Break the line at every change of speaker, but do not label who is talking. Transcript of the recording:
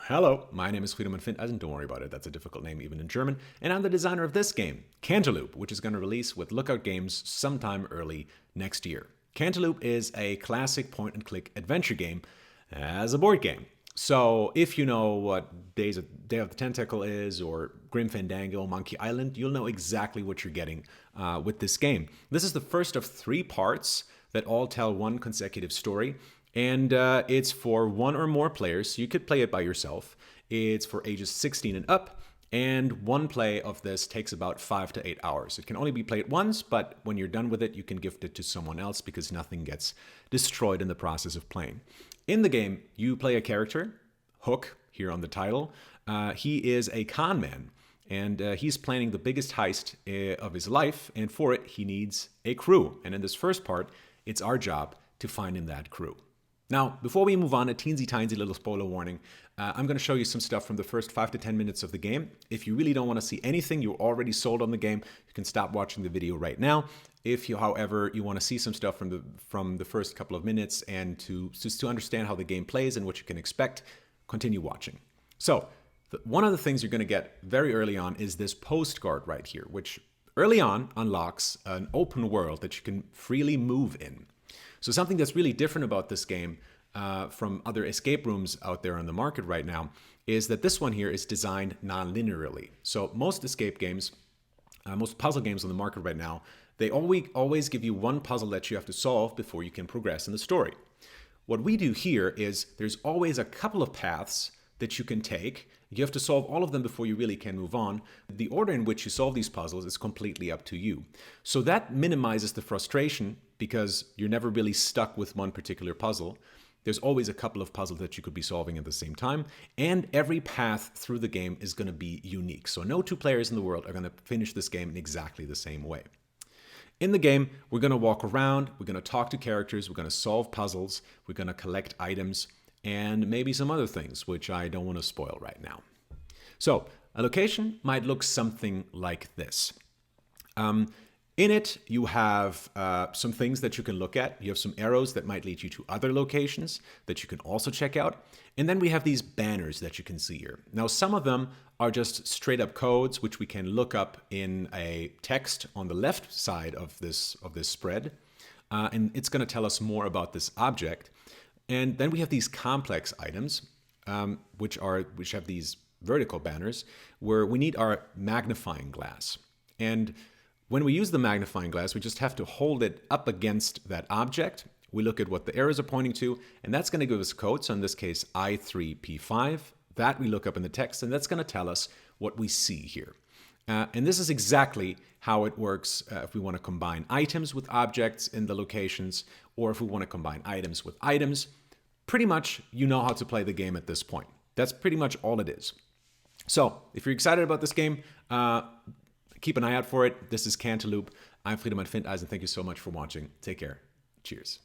Hello, my name is Friedemann Findeisen. Don't worry about it, that's a difficult name even in German. And I'm the designer of this game, Cantaloop, which is going to release with Lookout Games sometime early next year. Cantaloop is a classic point-and-click adventure game as a board game. So if you know what Day of the Tentacle is, or Grim Fandango, Monkey Island, you'll know exactly what you're getting with this game. This is the first of 3 parts that all tell one consecutive story. And it's for 1 or more players. You could play it by yourself. It's for ages 16 and up. And one play of this takes about 5 to 8 hours. It can only be played once, but when you're done with it, you can gift it to someone else because nothing gets destroyed in the process of playing. In the game, you play a character, Hook, here on the title. He is a con man, and he's planning the biggest heist of his life. And for it, he needs a crew. And in this first part, it's our job to find him that crew. Now, before we move on, a teensy-tiny little spoiler warning. I'm going to show you some stuff from the first 5 to 10 minutes of the game. If you really don't want to see anything, you're already sold on the game, you can stop watching the video right now. If you, however, you want to see some stuff from the first couple of minutes and just to understand how the game plays and what you can expect, continue watching. So, one of the things you're going to get very early on is this postcard right here, which early on unlocks an open world that you can freely move in. So something that's really different about this game from other escape rooms out there on the market right now is that this one here is designed non-linearly. So most escape games, most puzzle games on the market right now, they always give you one puzzle that you have to solve before you can progress in the story. What we do here is there's always a couple of paths that you can take. You have to solve all of them before you really can move on. The order in which you solve these puzzles is completely up to you. So that minimizes the frustration because you're never really stuck with one particular puzzle. There's always a couple of puzzles that you could be solving at the same time, and every path through the game is going to be unique. So no 2 players in the world are going to finish this game in exactly the same way. In the game, we're going to walk around, we're going to talk to characters, we're going to solve puzzles, we're going to collect items, and maybe some other things, which I don't want to spoil right now. So, a location might look something like this. In it, you have some things that you can look at. You have some arrows that might lead you to other locations that you can also check out. And then we have these banners that you can see here. Now, some of them are just straight up codes, which we can look up in a text on the left side of this spread. And it's going to tell us more about this object. And then we have these complex items, which have these vertical banners, where we need our magnifying glass. And when we use the magnifying glass, we just have to hold it up against that object. We look at what the arrows are pointing to, and that's going to give us codes. So in this case, I3P5. That we look up in the text, and that's going to tell us what we see here. And this is exactly how it works if we want to combine items with objects in the locations, or if we want to combine items with items. Pretty much, you know how to play the game at this point. That's pretty much all it is. So, if you're excited about this game, keep an eye out for it. This is Cantaloop. I'm Friedemann Findeisen. Thank you so much for watching. Take care. Cheers.